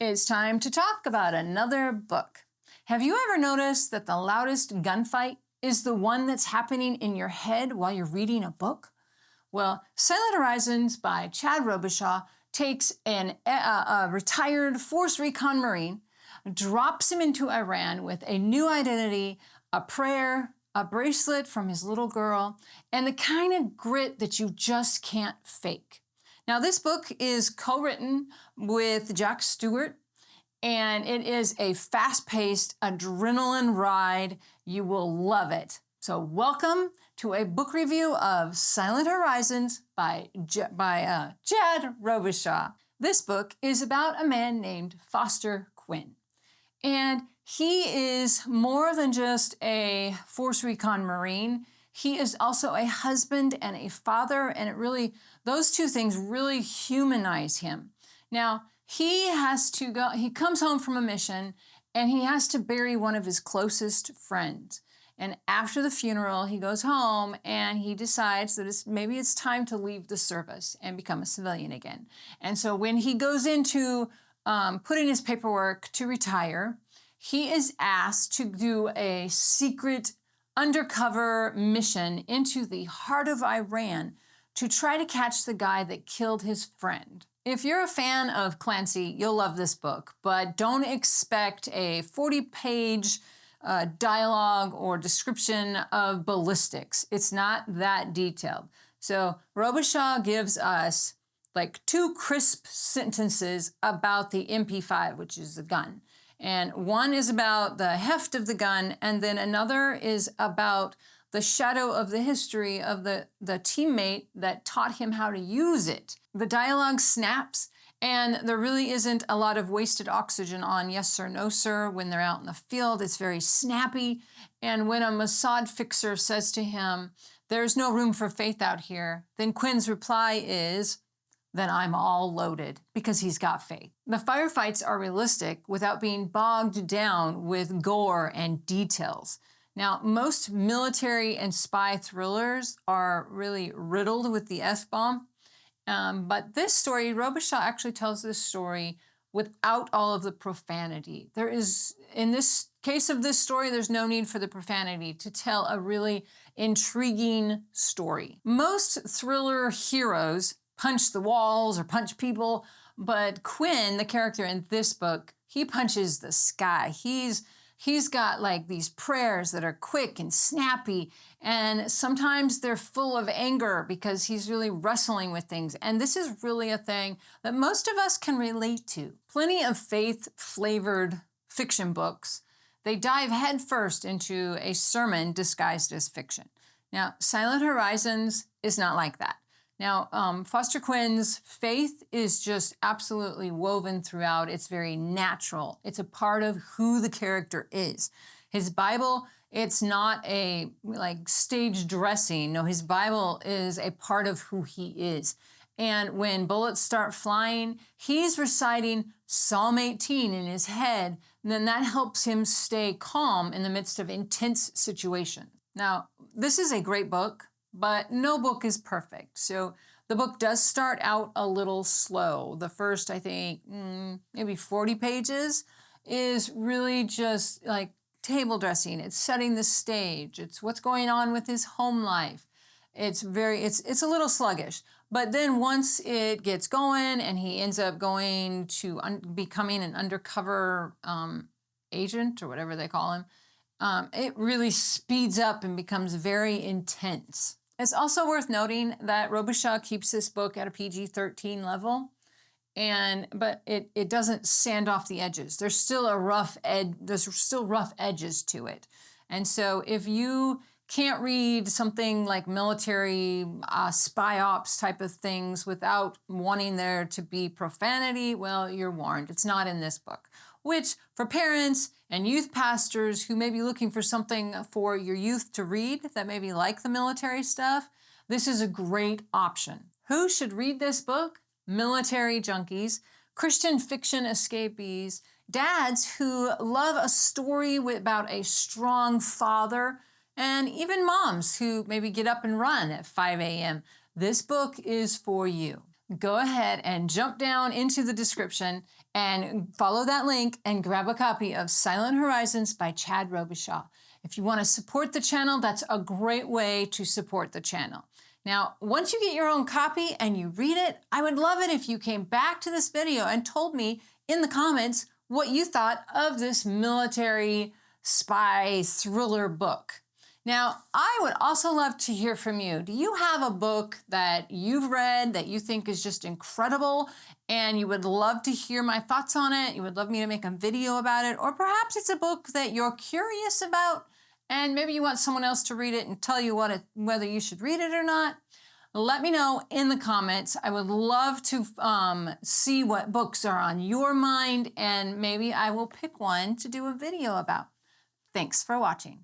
It's time to talk about another book. Have you ever noticed that the loudest gunfight is the one that's happening in your head while you're reading a book? Well, Silent Horizons by Chad Robichaux takes a retired Force Recon Marine, drops him into Iran with a new identity, a prayer, a bracelet from his little girl, and the kind of grit that you just can't fake. Now, this book is co-written with Jack Stewart, and it is a fast-paced adrenaline ride. You will love it. So welcome to a book review of Silent Horizons by Chad Robichaux. This book is about a man named Foster Quinn. And he is more than just a Force Recon Marine. He is also a husband and a father, and those two things really humanize him. Now, he comes home from a mission, and he has to bury one of his closest friends. And after the funeral, he goes home and he decides that maybe it's time to leave the service and become a civilian again. And so when he goes into putting his paperwork to retire, he is asked to do a secret undercover mission into the heart of Iran to try to catch the guy that killed his friend. If you're a fan of Clancy, you'll love this book, but don't expect a 40-page dialogue or description of ballistics. It's not that detailed. So Robichaux gives us like 2 crisp sentences about the MP5, which is the gun. And one is about the heft of the gun, and then another is about the shadow of the history of the teammate that taught him how to use it. The dialogue snaps, and there really isn't a lot of wasted oxygen on yes sir, no sir when they're out in the field. It's very snappy. And when a Mossad fixer says to him, "There's no room for faith out here," then Quinn's reply is, "Then I'm all loaded," because he's got faith. The firefights are realistic without being bogged down with gore and details. Now, most military and spy thrillers are really riddled with the F-bomb. But this story, Robichaux actually tells this story without all of the profanity. In this case of this story, there's no need for the profanity to tell a really intriguing story. Most thriller heroes punch the walls or punch people, but Quinn, the character in this book, he punches the sky. He's got like these prayers that are quick and snappy, and sometimes they're full of anger because he's really wrestling with things. And this is really a thing that most of us can relate to. Plenty of faith-flavored fiction books, they dive headfirst into a sermon disguised as fiction. Now, Silent Horizons is not like that. Now, Foster Quinn's faith is just absolutely woven throughout. It's very natural. It's a part of who the character is. His Bible, it's not a stage dressing. No, his Bible is a part of who he is. And when bullets start flying, he's reciting Psalm 18 in his head, and then that helps him stay calm in the midst of intense situations. Now, this is a great book, but no book is perfect. So the book does start out a little slow. The first, I think, maybe 40 pages is really just like table dressing. It's setting the stage. It's what's going on with his home life. It's a little sluggish. But then once it gets going and he ends up going to becoming an undercover agent or whatever they call him, it really speeds up and becomes very intense. It's also worth noting that Robichaux keeps this book at a PG-13 level, but it doesn't sand off the edges. There's still rough edges to it. And so if you can't read something like military spy ops type of things without wanting there to be profanity, well, you're warned. It's not in this book, which for parents and youth pastors who may be looking for something for your youth to read that maybe like the military stuff, this is a great option. Who should read this book? Military junkies, Christian fiction escapees, dads who love a story about a strong father, and even moms who maybe get up and run at 5 a.m. This book is for you. go ahead and jump down into the description and follow that link and grab a copy of Silent Horizons by Chad Robichaux. If you want to support the channel, that's a great way to support the channel. Now, once you get your own copy and you read it, I would love it if you came back to this video and told me in the comments what you thought of this military spy thriller book. Now, I would also love to hear from you. Do you have a book that you've read that you think is just incredible and you would love to hear my thoughts on it? You would love me to make a video about it? Or perhaps it's a book that you're curious about and maybe you want someone else to read it and tell you whether you should read it or not. Let me know in the comments. I would love to see what books are on your mind and maybe I will pick one to do a video about. Thanks for watching.